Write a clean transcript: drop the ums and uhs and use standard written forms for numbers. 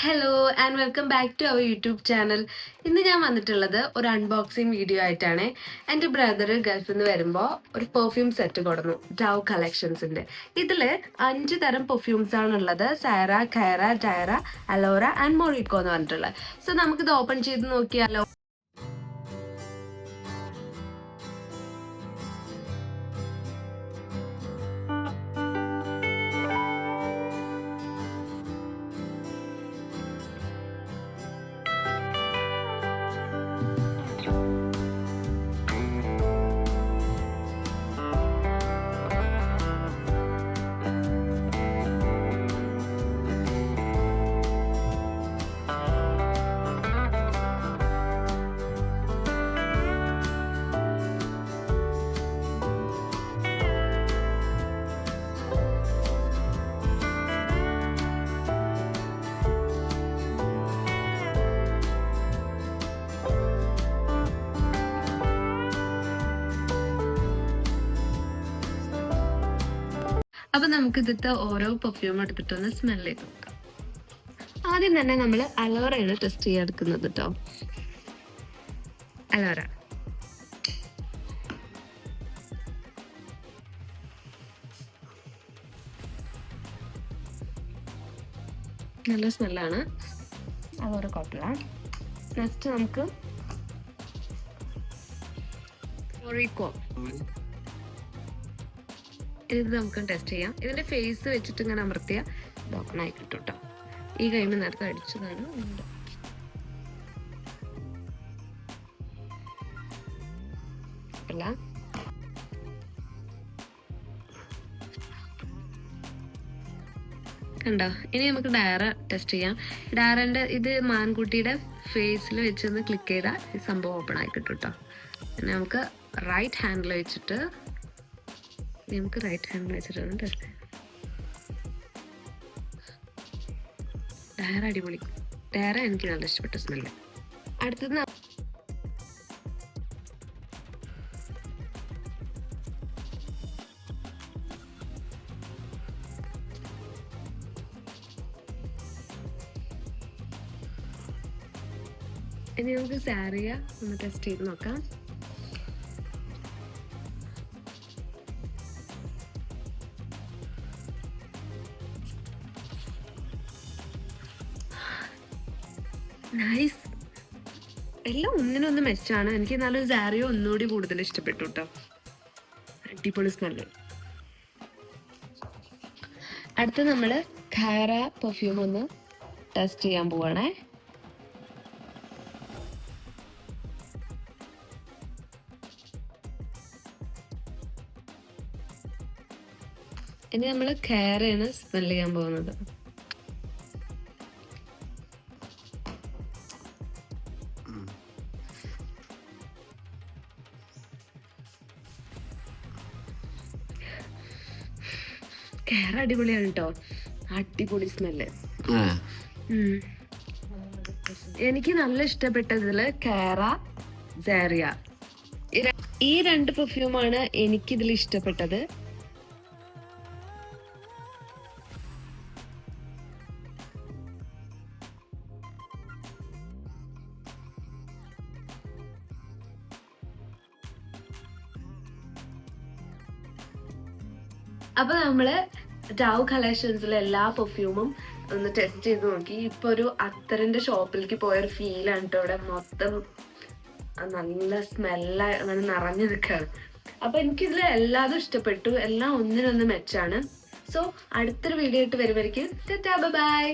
Hello and welcome back to our YouTube channel. ഇന്ന് ഞാൻ വന്നിട്ടുള്ളത് ഒരു അൺബോക്സിങ് വീഡിയോ ആയിട്ടാണ്. എൻ്റെ ബ്രദർ ഗൾഫിൽ നിന്ന് വരുമ്പോൾ ഒരു പെർഫ്യൂം സെറ്റ് കൊടുന്നു, ഡവ് കളക്ഷൻസിൻ്റെ. ഇതിൽ 5 തരം പെർഫ്യൂംസ് ആണുള്ളത്: സാര, കൈറ, ഡയറ, അലോറ ആൻഡ് മൊറിക്കോ എന്ന് പറഞ്ഞിട്ടുള്ളത്. സോ നമുക്കിത് ഓപ്പൺ ചെയ്ത് നോക്കിയാലോ. അപ്പൊ നമുക്ക് ഇതിട്ട് ഓരോ പെർഫ്യൂം എടുത്തിട്ടൊന്ന് സ്മെൽ ചെയ്ത് നോക്കാം. ആദ്യം തന്നെ നമ്മൾ അലോറയാണ് ടെസ്റ്റ് ചെയ്യാൻ എടുക്കുന്നത് കേട്ടോ. അലോറ നല്ല സ്മെല്ലാണ്. അലോറ കുഴപ്പമില്ല. നെക്സ്റ്റ് നമുക്ക് മൊറിക്കോ, ഇത് നമുക്ക് ടെസ്റ്റ് ചെയ്യാം. ഇതിന്റെ ഫേസ് വെച്ചിട്ട് ഇങ്ങനെ അമർത്തിയ ഓപ്പൺ ആയി കിട്ടും കേട്ടോ. ഈ കൈമ നേരത്തെ അടിച്ചതാണ്. കണ്ടോ? ഇനി നമുക്ക് ഡയറ ടെസ്റ്റ് ചെയ്യാം. ഡയറന്റെ ഇത് മാൻകുട്ടിയുടെ ഫേസിൽ വെച്ചൊന്ന് ക്ലിക്ക് ചെയ്താൽ ഈ സംഭവം ഓപ്പൺ ആയി കിട്ടും കേട്ടോ. പിന്നെ നമുക്ക് റൈറ്റ് ഹാൻഡിൽ വെച്ചിട്ട് ടെസ്റ്റ് ചെയ്യാം. ഡയറ അടിപൊളി. ഡയറ എനിക്ക് നല്ല ഇഷ്ടപ്പെട്ട സ്മെല്ല്. അടുത്തത് ഇനി നമുക്ക് സാരിയ ഒന്ന് ടെസ്റ്റ് ചെയ്ത് നോക്കാം. നൈസ്. എല്ലാം ഒന്നിനൊന്ന് മെച്ചാണ്. എനിക്ക് നല്ലൊരു സാരിയോ ഒന്നുകൂടി കൂടുതൽ ഇഷ്ടപ്പെട്ടു കേട്ടോ. അടിപൊളി സ്മെല്ല്. അടുത്ത് നമ്മൾ ഖൈറ പെർഫ്യൂം ഒന്ന് ടെസ്റ്റ് ചെയ്യാൻ പോവാണേ. ഇനി നമ്മൾ ഖൈറയാണ് സ്മെല് ചെയ്യാൻ പോകുന്നത്. കയറ അടിപൊളിയാണ് കേട്ടോ. അടിപൊളി സ്മെല്ല്. എനിക്ക് നല്ല ഇഷ്ടപ്പെട്ടതില് കയറ, സാരിയ, ഈ 2 പെർഫ്യൂമാണ് എനിക്കിതിൽ ഇഷ്ടപ്പെട്ടത്. അപ്പൊ നമ്മള് ഡവ് കളക്ഷൻസിലെ എല്ലാ പെർഫ്യൂമും ഒന്ന് ടെസ്റ്റ് ചെയ്ത് നോക്കി. ഇപ്പൊ ഒരു അത്തറിന്റെ ഷോപ്പിലേക്ക് പോയൊരു ഫീലാണ് കേട്ടോ. ഇവിടെ മൊത്തം നല്ല സ്മെല്ല് അങ്ങനെ നിറഞ്ഞു നിൽക്കുകയാണ്. അപ്പൊ എനിക്കിതിൽ എല്ലാതും ഇഷ്ടപ്പെട്ടു. എല്ലാം ഒന്നിനൊന്ന് മെച്ചാണ്. സോ അടുത്തൊരു വീഡിയോ ആയിട്ട് വരുമായിരിക്കും. ബൈ.